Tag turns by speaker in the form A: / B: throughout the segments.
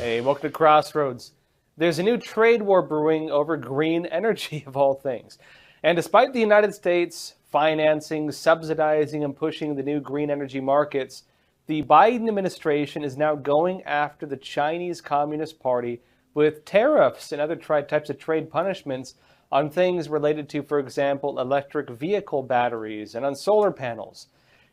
A: Hey, welcome to Crossroads. There's a new trade war brewing over green energy, of all things. And despite the United States financing, subsidizing, and pushing the new green energy markets, the Biden administration is now going after the Chinese Communist Party with tariffs and other types of trade punishments on things related to, for example, electric vehicle batteries and on solar panels.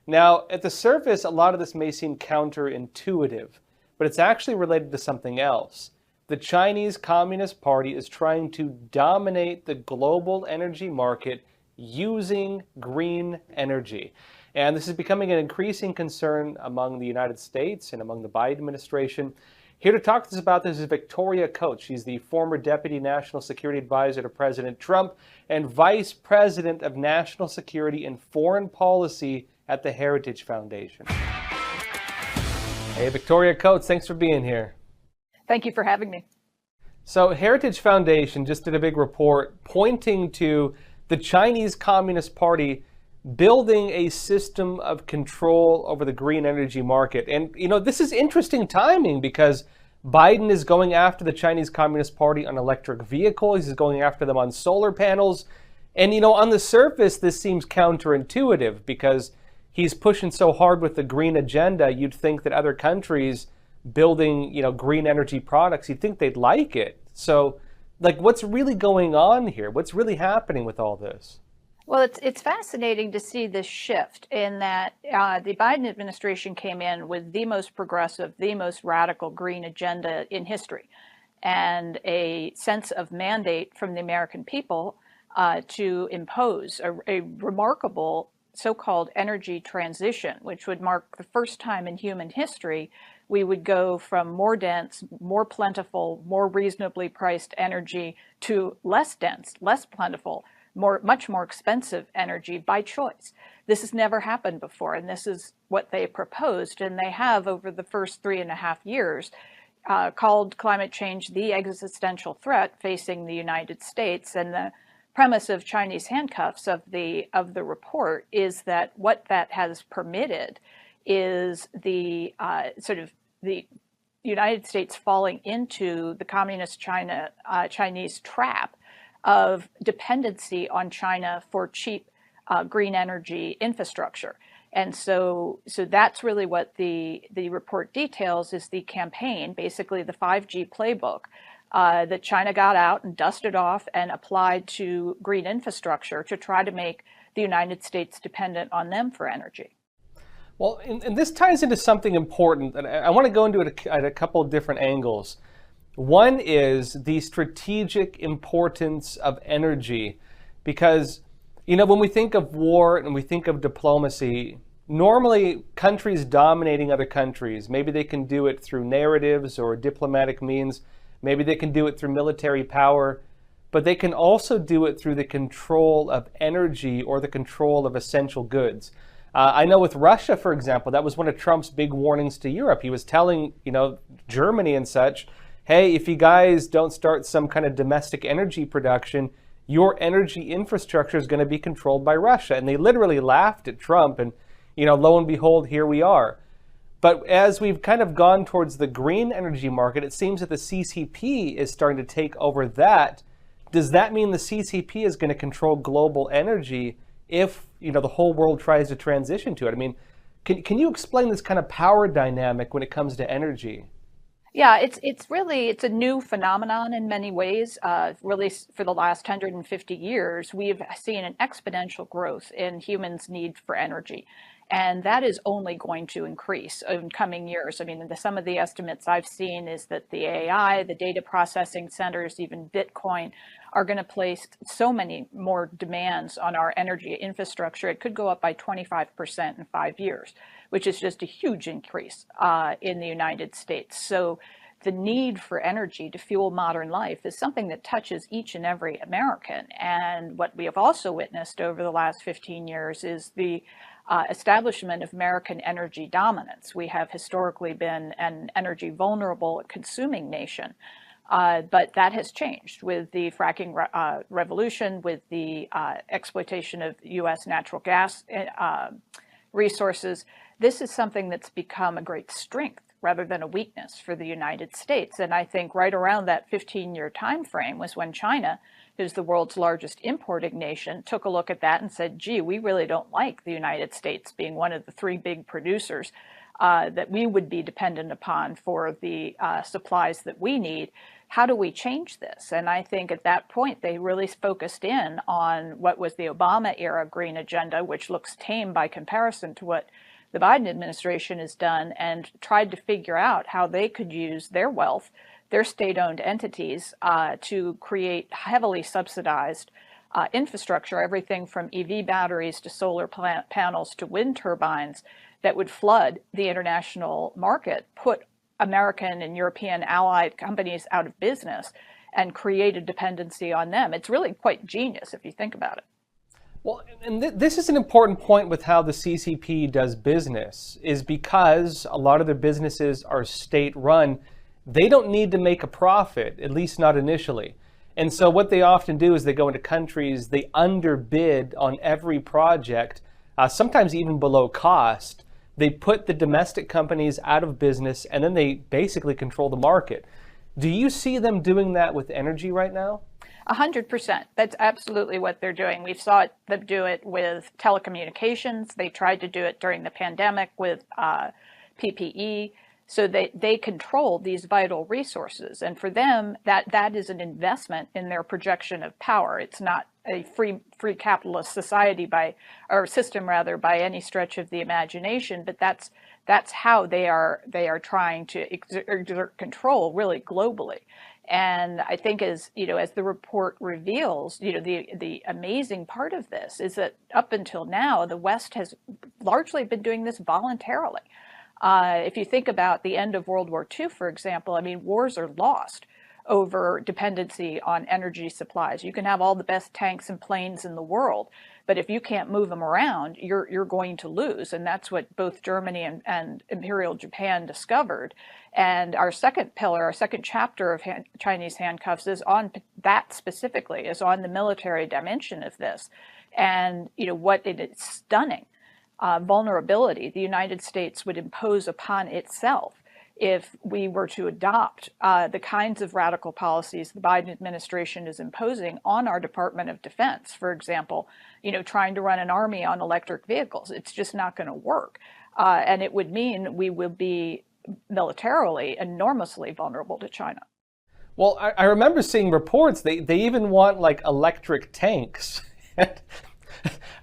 A: Now, at the surface, a lot of this may seem counterintuitive, but it's actually related to something else. The Chinese Communist Party is trying to dominate the global energy market using green energy. And this is becoming an increasing concern among the United States and among the Biden administration. Here to talk to us about this is Victoria Coates. She's the former Deputy National Security Advisor to President Trump and Vice President of National Security and Foreign Policy at the Heritage Foundation. Hey, Victoria Coates, thanks for being here.
B: Thank you for having me.
A: So Heritage Foundation just did a big report pointing to the Chinese Communist Party building a system of control over the green energy market. And, this is interesting timing because Biden is going after the Chinese Communist Party on electric vehicles. He's going after them on solar panels. And, on the surface, this seems counterintuitive because he's pushing so hard with the green agenda. You'd think that other countries building, green energy products, you'd think they'd like it. So, what's really going on here? What's really happening with all this?
B: Well, it's fascinating to see this shift in that the Biden administration came in with the most progressive, the most radical green agenda in history, and a sense of mandate from the American people to impose a remarkable so-called energy transition, which would mark the first time in human history we would go from more dense, more plentiful, more reasonably priced energy to less dense, less plentiful, much more expensive energy by choice. This has never happened before, and this is what they proposed, and they have over the first 3.5 years called climate change the existential threat facing the United States. And the premise of Chinese handcuffs of the report is that what that has permitted is the the United States falling into the communist Chinese trap of dependency on China for cheap green energy infrastructure. And so that's really what the report details is the campaign, basically the 5G playbook that China got out and dusted off and applied to green infrastructure to try to make the United States dependent on them for energy.
A: Well, and this ties into something important, and I want to go into it at a couple of different angles. One is the strategic importance of energy, because, when we think of war and we think of diplomacy, normally countries dominating other countries, maybe they can do it through narratives or diplomatic means, maybe they can do it through military power, but they can also do it through the control of energy or the control of essential goods. I know with Russia, for example, that was one of Trump's big warnings to Europe. He was telling, Germany and such, hey, if you guys don't start some kind of domestic energy production, your energy infrastructure is going to be controlled by Russia. And they literally laughed at Trump. And, lo and behold, here we are. But as we've kind of gone towards the green energy market, it seems that the CCP is starting to take over that. Does that mean the CCP is going to control global energy if, the whole world tries to transition to it? I mean, can you explain this kind of power dynamic when it comes to energy?
B: Yeah, it's a new phenomenon in many ways. Really, for the last 150 years, we've seen an exponential growth in humans' need for energy. And that is only going to increase in coming years. I mean, some of the estimates I've seen is that the AI, the data processing centers, even Bitcoin, are going to place so many more demands on our energy infrastructure. It could go up by 25% in 5 years, which is just a huge increase in the United States. So the need for energy to fuel modern life is something that touches each and every American. And what we have also witnessed over the last 15 years is the establishment of American energy dominance. We have historically been an energy vulnerable consuming nation, but that has changed with the fracking revolution, with the exploitation of U.S. natural gas resources. This is something that's become a great strength rather than a weakness for the United States. And I think right around that 15-year time frame was when China, who's the world's largest importing nation, took a look at that and said, gee, we really don't like the United States being one of the three big producers that we would be dependent upon for the supplies that we need. How do we change this? And I think at that point, they really focused in on what was the Obama era green agenda, which looks tame by comparison to what the Biden administration has done, and tried to figure out how they could use their wealth, their state-owned entities, to create heavily subsidized infrastructure, everything from EV batteries to solar panels to wind turbines that would flood the international market, put American and European allied companies out of business, and create a dependency on them. It's really quite genius if you think about it.
A: Well, and this is an important point with how the CCP does business, is because a lot of their businesses are state-run, they don't need to make a profit, at least not initially. And so what they often do is they go into countries, they underbid on every project, sometimes even below cost. They put the domestic companies out of business, and then they basically control the market. Do you see them doing that with energy right now?
B: 100%. That's absolutely what they're doing. We saw them do it with telecommunications. They tried to do it during the pandemic with PPE. So they control these vital resources. And for them, that is an investment in their projection of power. It's not a free capitalist society or system by any stretch of the imagination, but that's how they are trying to exert control really globally. And I think as the report reveals, the amazing part of this is that up until now, the West has largely been doing this voluntarily. If you think about the end of World War II, for example, I mean, wars are lost over dependency on energy supplies. You can have all the best tanks and planes in the world, but if you can't move them around, you're going to lose. And that's what both Germany and Imperial Japan discovered. And our second pillar, our second chapter of Chinese handcuffs is on that specifically, is on the military dimension of this. And what it is stunning. Vulnerability the United States would impose upon itself if we were to adopt the kinds of radical policies the Biden administration is imposing on our Department of Defense. For example, trying to run an army on electric vehicles. It's just not going to work. And it would mean we will be militarily enormously vulnerable to China.
A: Well, I remember seeing reports, they even want like electric tanks.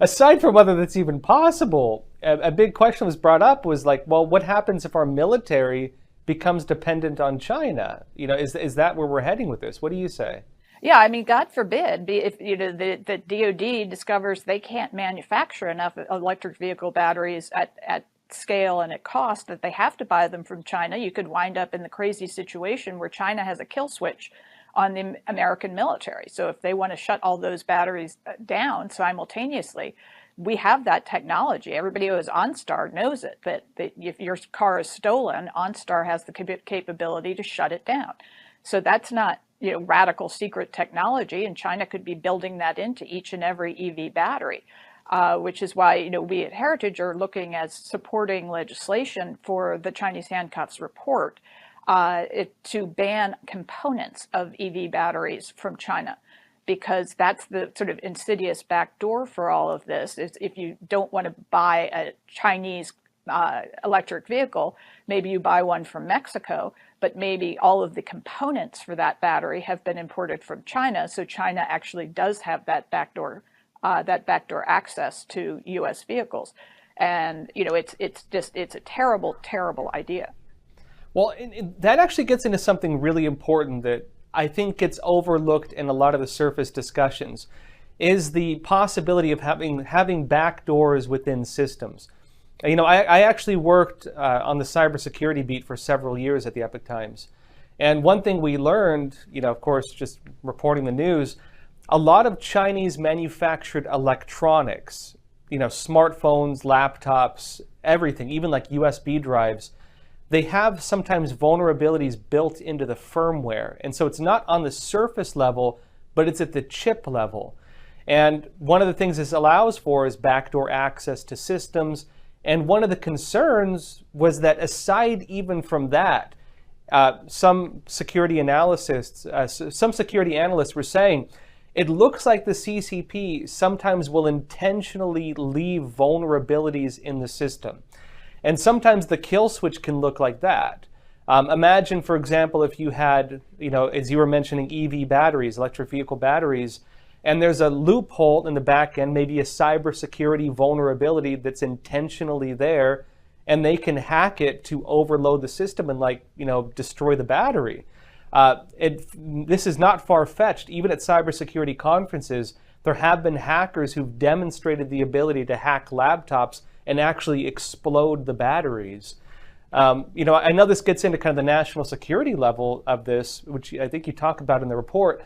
A: Aside from whether that's even possible, a big question was brought up was like, well, what happens if our military becomes dependent on China? Is that where we're heading with this? What do you say?
B: Yeah, I mean, God forbid if the DoD discovers they can't manufacture enough electric vehicle batteries at scale and at cost that they have to buy them from China. You could wind up in the crazy situation where China has a kill switch on the American military. So if they want to shut all those batteries down simultaneously, we have that technology. Everybody who has OnStar knows it, that if your car is stolen, OnStar has the capability to shut it down. So that's not radical secret technology, and China could be building that into each and every EV battery, which is why we at Heritage are looking at supporting legislation for the Chinese handcuffs report to ban components of EV batteries from China, because that's the sort of insidious backdoor for all of this. Is if you don't want to buy a Chinese electric vehicle, maybe you buy one from Mexico, but maybe all of the components for that battery have been imported from China, so China actually does have that backdoor access to U.S. vehicles, and it's a terrible, terrible idea.
A: Well, that actually gets into something really important that I think gets overlooked in a lot of the surface discussions, is the possibility of having back doors within systems. I actually worked on the cybersecurity beat for several years at the Epoch Times. And one thing we learned, of course, just reporting the news, a lot of Chinese manufactured electronics, smartphones, laptops, everything, even like USB drives, they have sometimes vulnerabilities built into the firmware. And so it's not on the surface level, but it's at the chip level. And one of the things this allows for is backdoor access to systems. And one of the concerns was that aside even from that, some security analysts were saying it looks like the CCP sometimes will intentionally leave vulnerabilities in the system. And sometimes the kill switch can look like that. Imagine, for example, if you had, as you were mentioning, EV batteries, electric vehicle batteries, and there's a loophole in the back end, maybe a cybersecurity vulnerability that's intentionally there, and they can hack it to overload the system and destroy the battery. This is not far-fetched. Even at cybersecurity conferences, there have been hackers who've demonstrated the ability to hack laptops and actually explode the batteries. I know this gets into kind of the national security level of this, which I think you talk about in the report.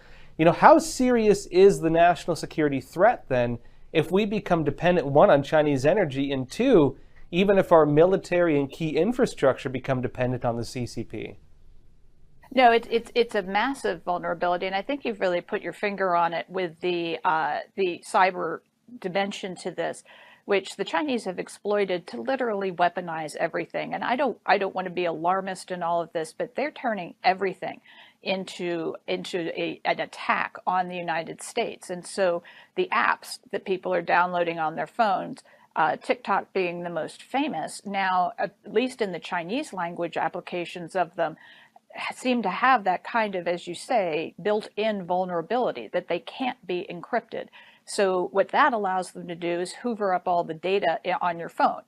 A: How serious is the national security threat then if we become dependent, one, on Chinese energy, and two, even if our military and key infrastructure become dependent on the CCP?
B: No, it's a massive vulnerability, and I think you've really put your finger on it with the cyber dimension to this, which the Chinese have exploited to literally weaponize everything. And I don't want to be alarmist in all of this, but they're turning everything into an attack on the United States. And so the apps that people are downloading on their phones, TikTok being the most famous, now, at least in the Chinese language applications of them, seem to have that kind of, as you say, built-in vulnerability that they can't be encrypted. So what that allows them to do is hoover up all the data on your phone.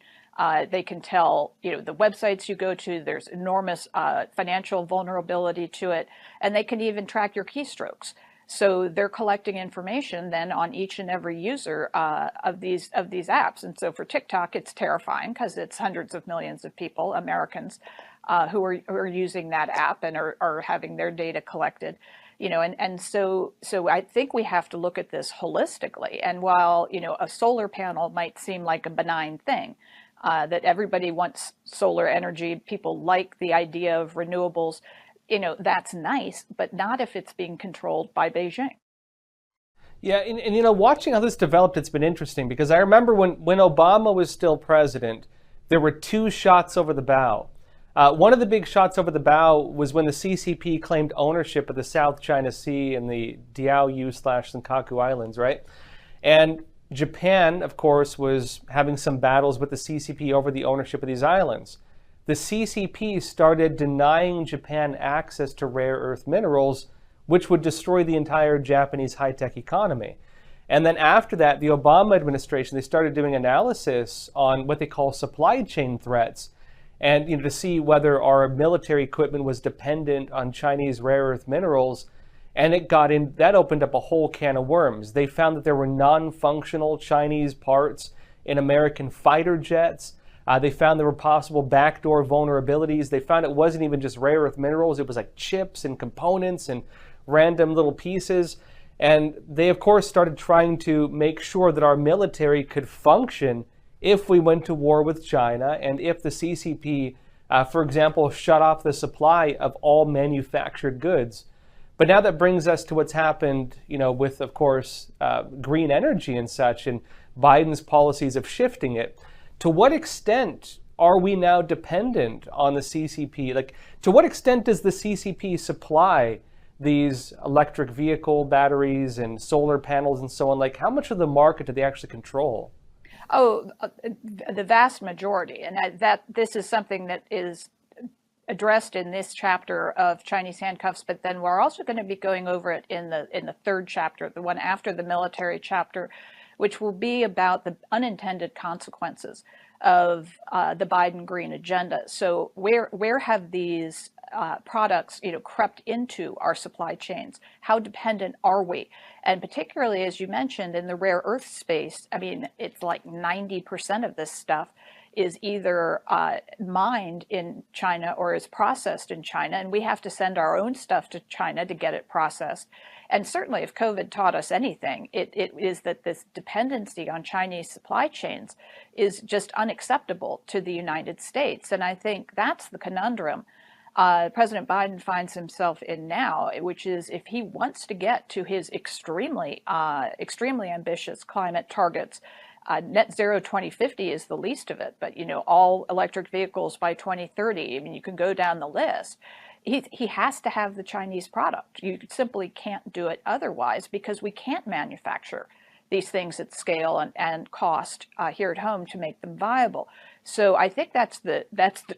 B: They can tell, the websites you go to, there's enormous financial vulnerability to it, and they can even track your keystrokes. So they're collecting information then on each and every user of these apps. And so for TikTok, it's terrifying because it's hundreds of millions of people, Americans, who are using that app and are having their data collected. And so I think we have to look at this holistically. And while, a solar panel might seem like a benign thing, that everybody wants solar energy, people like the idea of renewables, that's nice, but not if it's being controlled by Beijing.
A: Yeah, and watching how this developed, it's been interesting because I remember when Obama was still president, there were two shots over the bow. One of the big shots over the bow was when the CCP claimed ownership of the South China Sea and the Diaoyu/Senkaku Islands, right? And Japan, of course, was having some battles with the CCP over the ownership of these islands. The CCP started denying Japan access to rare earth minerals, which would destroy the entire Japanese high-tech economy. And then after that, the Obama administration, they started doing analysis on what they call supply chain threats, and to see whether our military equipment was dependent on Chinese rare earth minerals. And that opened up a whole can of worms. They found that there were non-functional Chinese parts in American fighter jets. They found there were possible backdoor vulnerabilities. They found it wasn't even just rare earth minerals. It was like chips and components and random little pieces. And they, of course, started trying to make sure that our military could function if we went to war with China and if the CCP, for example, shut off the supply of all manufactured goods. But now that brings us to what's happened, with, of course, green energy and such, and Biden's policies of shifting it. To what extent are we now dependent on the CCP? To what extent does the CCP supply these electric vehicle batteries and solar panels and so on? How much of the market do they actually control?
B: Oh, the vast majority. And this is something that is addressed in this chapter of Chinese handcuffs, but then we're also going to be going over it in the third chapter, the one after the military chapter, which will be about the unintended consequences of the Biden green agenda. So where have these products, crept into our supply chains? How dependent are we? And particularly, as you mentioned, in the rare earth space, I mean, it's like 90% of this stuff is either mined in China or is processed in China, and we have to send our own stuff to China to get it processed. And certainly, if COVID taught us anything, it is that this dependency on Chinese supply chains is just unacceptable to the United States. And I think that's the conundrum President Biden finds himself in now, which is if he wants to get to his extremely ambitious climate targets, net zero 2050 is the least of it, but all electric vehicles by 2030. I mean, you can go down the list. He has to have the Chinese product. You simply can't do it otherwise, because we can't manufacture these things at scale and cost here at home to make them viable. So I think that's the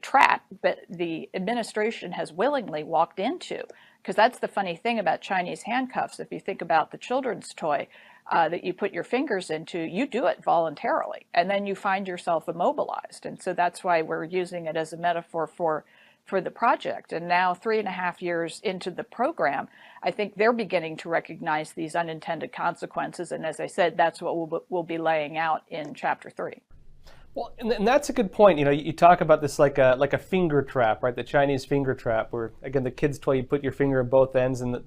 B: trap that the administration has willingly walked into, because that's the funny thing about Chinese handcuffs. If you think about the children's toy that you put your fingers into, you do it voluntarily, and then you find yourself immobilized. And so that's why we're using it as a metaphor for the project. And now, 3.5 years into the program, I think they're beginning to recognize these unintended consequences. And as I said, that's what we'll be laying out in Chapter 3.
A: Well, and that's a good point. You talk about this like a finger trap, right? The Chinese finger trap, where, again, the kid's toy, you put your finger at both ends, and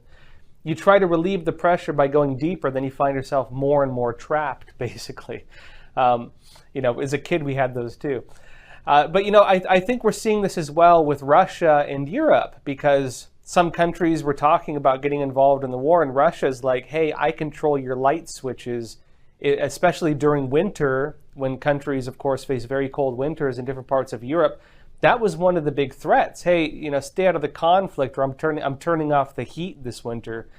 A: you try to relieve the pressure by going deeper, then you find yourself more and more trapped, basically. As a kid, we had those too. But I think we're seeing this as well with Russia and Europe, because some countries were talking about getting involved in the war, and Russia's like, hey, I control your light switches, especially during winter, when countries, of course, face very cold winters in different parts of Europe. That was one of the big threats. Hey, stay out of the conflict, or I'm turning off the heat this winter.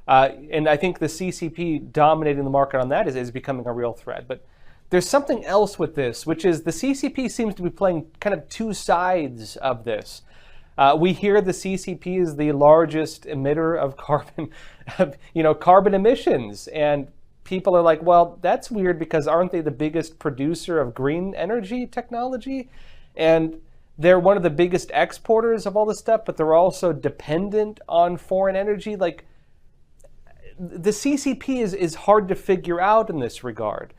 A: And I think the CCP dominating the market on that is becoming a real threat. But there's something else with this, which is the CCP seems to be playing kind of two sides of this. We hear the CCP is the largest emitter of carbon emissions, and people are like, well, that's weird, because aren't they the biggest producer of green energy technology? And they're one of the biggest exporters of all this stuff, but they're also dependent on foreign energy. Like, the CCP is hard to figure out in this regard.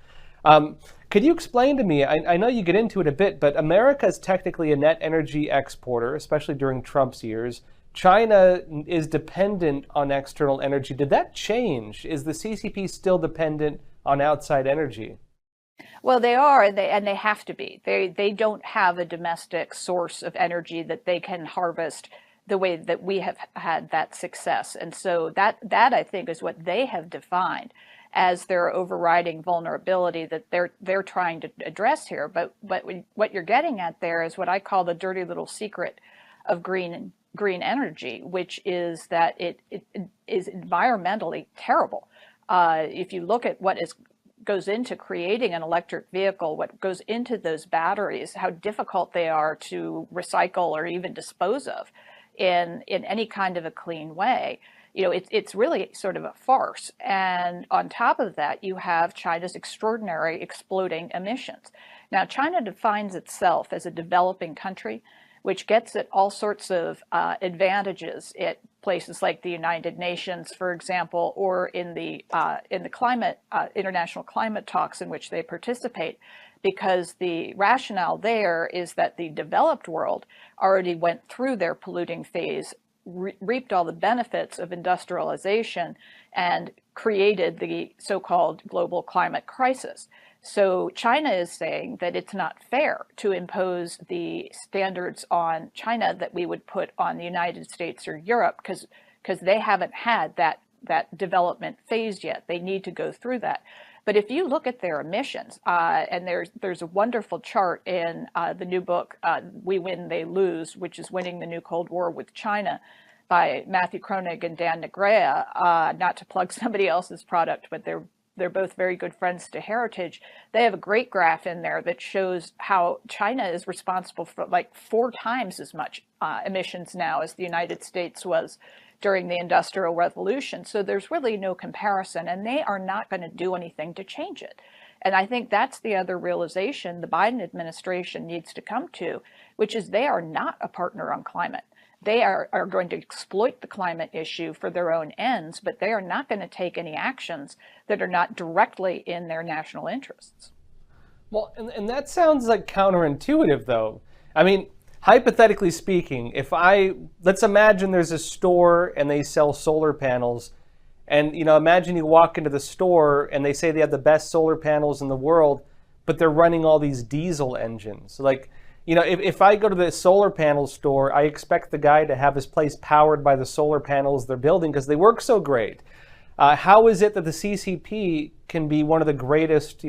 A: Could you explain to me, I know you get into it a bit, but America is technically a net energy exporter, especially during Trump's years. China is dependent on external energy. Did that change? Is the CCP still dependent on outside energy?
B: Well, they are, and they have to be. They don't have a domestic source of energy that they can harvest the way that we have had that success. And so that I think is what they have defined as their overriding vulnerability that they're trying to address here. But what you're getting at there is what I call the dirty little secret of green energy, which is that it is environmentally terrible. If you look at what goes into creating an electric vehicle, what goes into those batteries, how difficult they are to recycle or even dispose of in any kind of a clean way. It's really sort of a farce. And on top of that, you have China's extraordinary exploding emissions. Now, China defines itself as a developing country, which gets it all sorts of advantages at places like the United Nations, for example, or in the climate international climate talks in which they participate, because the rationale there is that the developed world already went through their polluting phase, reaped all the benefits of industrialization, and created the so-called global climate crisis. So China is saying that it's not fair to impose the standards on China that we would put on the United States or Europe, because they haven't had that development phase yet. They need to go through that. But if you look at their emissions, and there's a wonderful chart in the new book, We Win, They Lose, which is Winning the New Cold War with China, by Matthew Kronig and Dan Negrea, not to plug somebody else's product, but they're both very good friends to Heritage. They have a great graph in there that shows how China is responsible for like 4 times as much emissions now as the United States was during the Industrial Revolution. So there's really no comparison, and they are not going to do anything to change it. And I think that's the other realization the Biden administration needs to come to, which is they are not a partner on climate. They are going to exploit the climate issue for their own ends, but they are not going to take any actions that are not directly in their national interests.
A: Well, and that sounds like counterintuitive, though. I mean, hypothetically speaking, let's imagine there's a store and they sell solar panels, and imagine you walk into the store and they say they have the best solar panels in the world, but they're running all these diesel engines. Like, if I go to the solar panel store, I expect the guy to have his place powered by the solar panels they're building because they work so great. How is it that the CCP can be one of the greatest,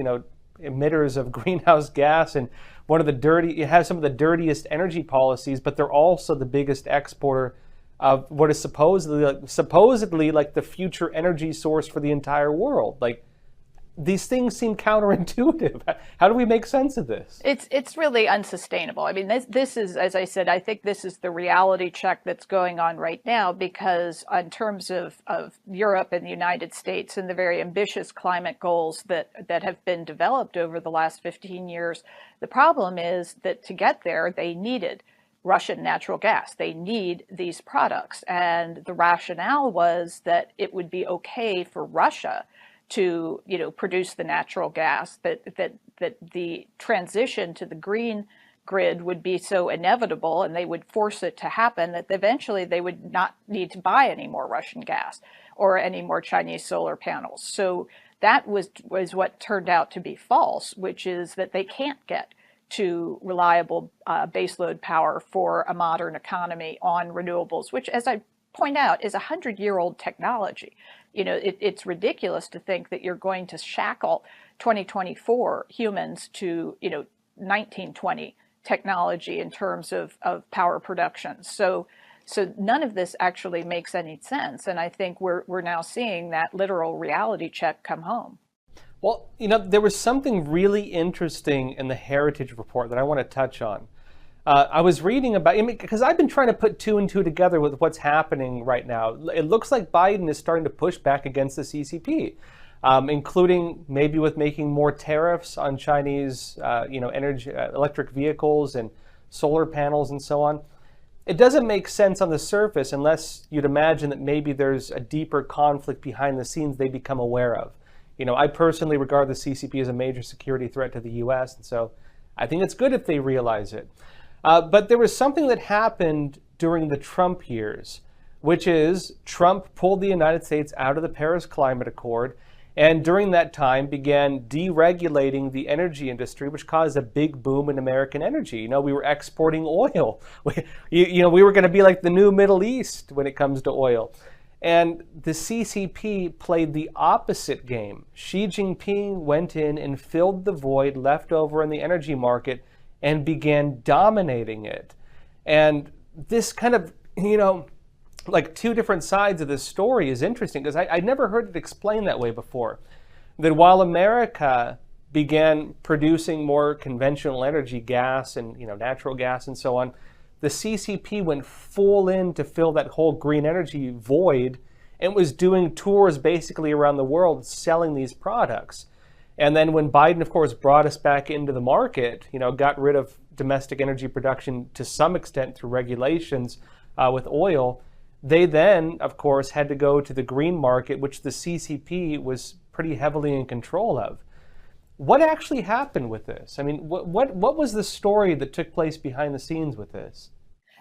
A: emitters of greenhouse gas and it has some of the dirtiest energy policies, but they're also the biggest exporter of what is supposedly like the future energy source for the entire world. Like, these things seem counterintuitive. How do we make sense of this?
B: It's really unsustainable. I mean, this is, as I said, I think this is the reality check that's going on right now, because in terms of Europe and the United States and the very ambitious climate goals that have been developed over the last 15 years, the problem is that to get there, they needed Russian natural gas. They need these products. And the rationale was that it would be okay for Russia to, produce the natural gas, that the transition to the green grid would be so inevitable and they would force it to happen that eventually they would not need to buy any more Russian gas or any more Chinese solar panels. So that was what turned out to be false, which is that they can't get to reliable baseload power for a modern economy on renewables, which, as I point out, is a 100-year-old technology. It's ridiculous to think that you're going to shackle 2024 humans to, 1920 technology in terms of power production. So none of this actually makes any sense. And I think we're now seeing that literal reality check come home.
A: Well, there was something really interesting in the Heritage report that I want to touch on. I was reading about, because I've been trying to put two and two together with what's happening right now. It looks like Biden is starting to push back against the CCP, including maybe with making more tariffs on Chinese, energy, electric vehicles and solar panels and so on. It doesn't make sense on the surface unless you'd imagine that maybe there's a deeper conflict behind the scenes they become aware of. I personally regard the CCP as a major security threat to the U.S., and so I think it's good if they realize it. But there was something that happened during the Trump years, which is Trump pulled the United States out of the Paris Climate Accord, and during that time began deregulating the energy industry, which caused a big boom in American energy. We were exporting oil. We were going to be like the new Middle East when it comes to oil. And the CCP played the opposite game. Xi Jinping went in and filled the void left over in the energy market and began dominating it. And this kind of, like two different sides of this story is interesting, because I'd never heard it explained that way before. That while America began producing more conventional energy, gas and natural gas and so on, the CCP went full in to fill that whole green energy void and was doing tours basically around the world selling these products. And then when Biden, of course, brought us back into the market, got rid of domestic energy production to some extent through regulations with oil, they then, of course, had to go to the green market, which the CCP was pretty heavily in control of. What actually happened with this? I mean, what was the story that took place behind the scenes with this?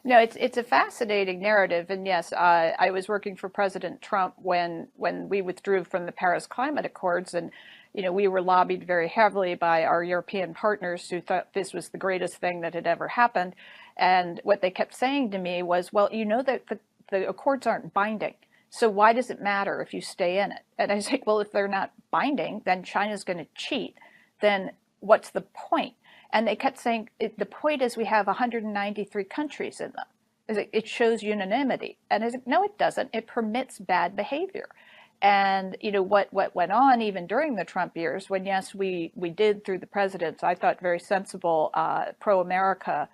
B: No, it's a fascinating narrative. And yes, I was working for President Trump when we withdrew from the Paris Climate Accords, and we were lobbied very heavily by our European partners who thought this was the greatest thing that had ever happened. And what they kept saying to me was, well, that the accords aren't binding, so why does it matter if you stay in it? And I say, well, if they're not binding, then China's going to cheat. Then what's the point? And they kept saying, the point is we have 193 countries in them. It shows unanimity. And I said, no, it doesn't. It permits bad behavior. And what went on even during the Trump years, when yes, we did through the presidents, I thought very sensible pro-America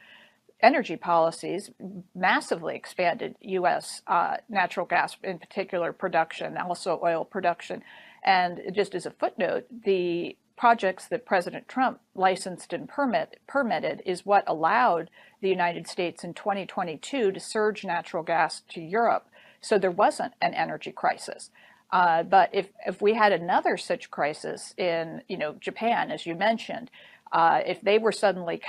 B: energy policies, massively expanded U.S. Natural gas, in particular production, also oil production. And just as a footnote, the projects that President Trump licensed and permitted is what allowed the United States in 2022 to surge natural gas to Europe. So there wasn't an energy crisis. But if we had another such crisis in Japan, as you mentioned, if they were suddenly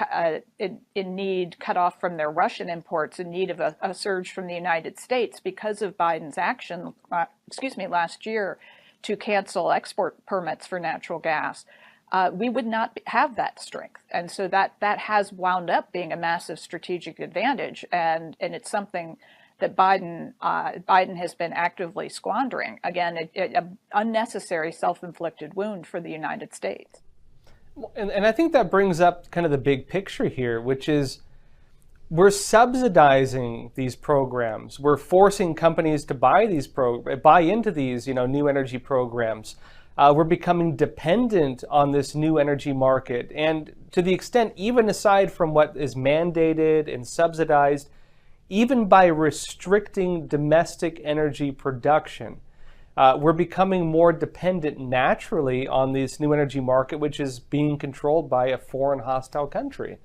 B: in need, cut off from their Russian imports, in need of a surge from the United States because of Biden's action, last year to cancel export permits for natural gas, we would not have that strength. And so that has wound up being a massive strategic advantage, and it's something that Biden has been actively squandering. Again, an unnecessary self-inflicted wound for the United States.
A: And I think that brings up kind of the big picture here, which is we're subsidizing these programs. We're forcing companies to buy into these, new energy programs. We're becoming dependent on this new energy market. And to the extent, even aside from what is mandated and subsidized, even by restricting domestic energy production, we're becoming more dependent naturally on this new energy market, which is being controlled by a foreign hostile country.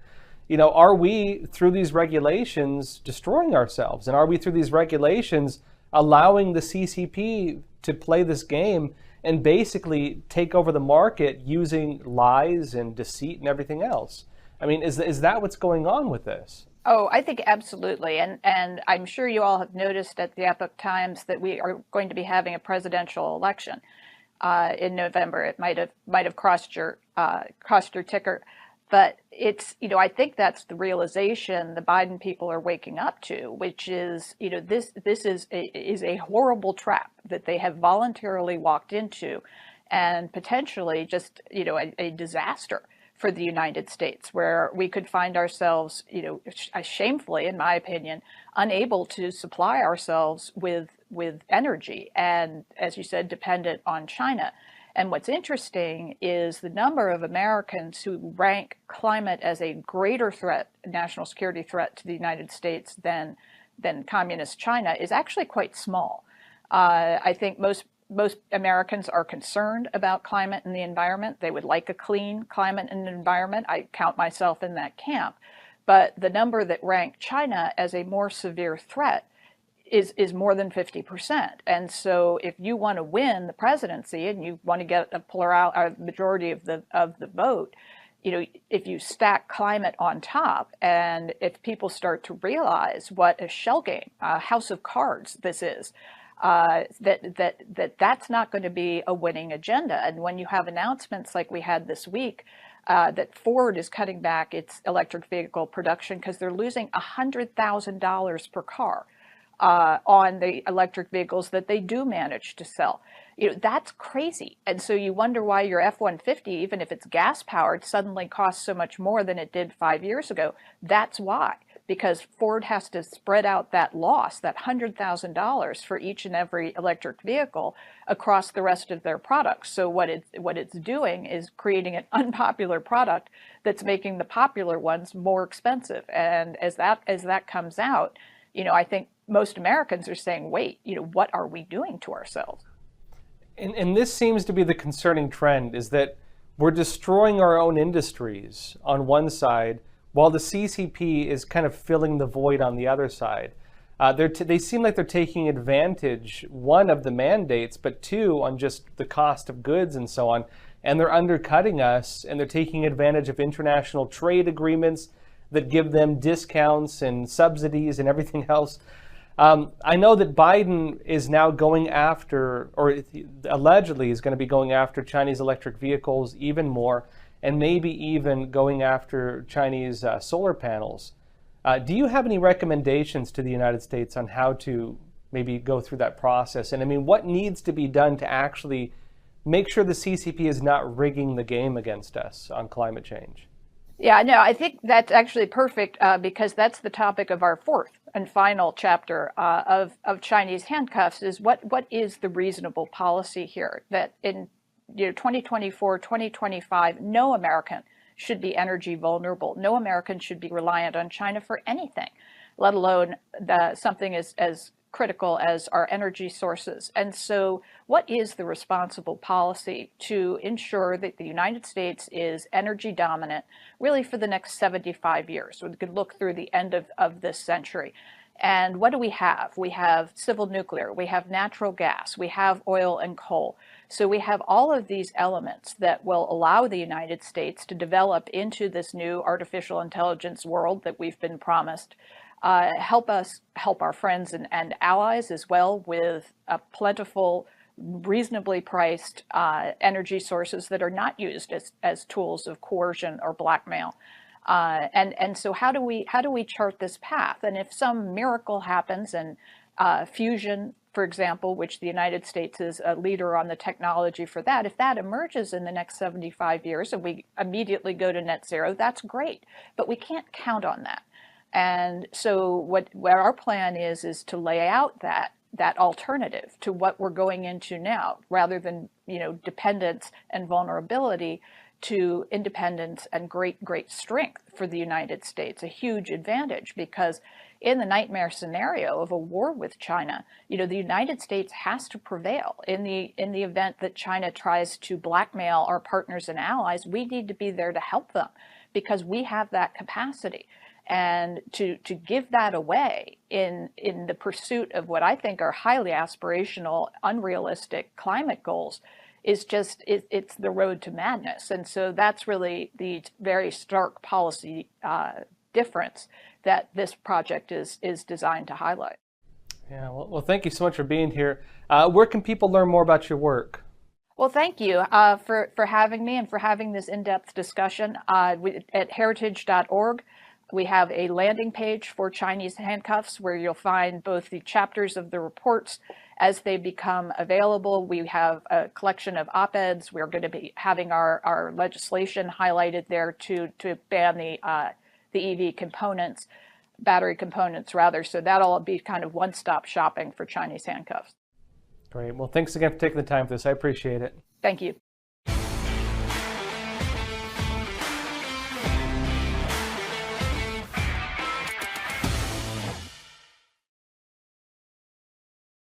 A: Are we, through these regulations, destroying ourselves? And are we, through these regulations, allowing the CCP to play this game and basically take over the market using lies and deceit and everything else? I mean, is that what's going on with this?
B: Oh, I think absolutely. And I'm sure you all have noticed at the epochTimes that we are going to be having a presidential election in November. It might have crossed your ticker. But it's, I think that's the realization the Biden people are waking up to, which is, this is a horrible trap that they have voluntarily walked into, and potentially just, a disaster for the United States, where we could find ourselves, shamefully, in my opinion, unable to supply ourselves with energy, and, as you said, dependent on China. And what's interesting is the number of Americans who rank climate as a greater threat, national security threat to the United States than communist China is actually quite small. I think most Americans are concerned about climate and the environment. They would like a clean climate and environment. I count myself in that camp. But the number that rank China as a more severe threat is more than 50%. And so if you want to win the presidency and you want to get a majority of the vote, if you stack climate on top, and if people start to realize what a shell game, a house of cards this is, that's not going to be a winning agenda. And when you have announcements like we had this week, that Ford is cutting back its electric vehicle production because they're losing $100,000 per car on the electric vehicles that they do manage to sell. That's crazy. And so you wonder why your F-150, even if it's gas powered, suddenly costs so much more than it did 5 years ago. That's why. Because Ford has to spread out that loss, that $100,000 for each and every electric vehicle across the rest of their products. So what it's doing is creating an unpopular product that's making the popular ones more expensive. And as that comes out, I think most Americans are saying, wait, what are we doing to ourselves?
A: And this seems to be the concerning trend, is that we're destroying our own industries on one side, while the CCP is kind of filling the void on the other side. They seem like they're taking advantage, one, of the mandates, but two, on just the cost of goods and so on. And they're undercutting us, and they're taking advantage of international trade agreements that give them discounts and subsidies and everything else. I know that Biden is now going after, or allegedly is going to be going after, Chinese electric vehicles even more, and maybe even going after Chinese solar panels. Do you have any recommendations to the United States on how to maybe go through that process? And I mean, what needs to be done to actually make sure the CCP is not rigging the game against us on climate change?
B: Yeah, no, I think that's actually perfect because that's the topic of our fourth and final chapter of Chinese handcuffs, is what is the reasonable policy here, that in 2024, 2025, no American should be energy vulnerable. No American should be reliant on China for anything, let alone something as critical as our energy sources. And so what is the responsible policy to ensure that the United States is energy dominant really for the next 75 years? We could look through the end of this century. And what do we have? We have civil nuclear, we have natural gas, we have oil and coal. So we have all of these elements that will allow the United States to develop into this new artificial intelligence world that we've been promised. Help us help our friends and allies as well with plentiful, reasonably priced energy sources that are not used as tools of coercion or blackmail. And so how do we chart this path? And if some miracle happens and fusion for example, which the United States is a leader on the technology for that, if that emerges in the next 75 years and we immediately go to net zero, that's great. But we can't count on that. And so what our plan is to lay out that alternative to what we're going into now, rather than, dependence and vulnerability, to independence and great strength for the United States, a huge advantage, because in the nightmare scenario of a war with China, the United States has to prevail. In the event that China tries to blackmail our partners and allies, we need to be there to help them because we have that capacity. And to give that away in the pursuit of what I think are highly aspirational, unrealistic climate goals is just, it's the road to madness. And so that's really the very stark policy difference that this project is designed to highlight.
A: Yeah, well, thank you so much for being here. Where can people learn more about your work?
B: Well, thank you for having me and for having this in-depth discussion. At heritage.org, we have a landing page for Chinese handcuffs where you'll find both the chapters of the reports as they become available. We have a collection of op-eds. We're going to be having our legislation highlighted there to ban the EV components, battery components rather. So that'll be kind of one-stop shopping for Chinese handcuffs.
A: Great. Well, thanks again for taking the time for this. I appreciate it.
B: Thank you.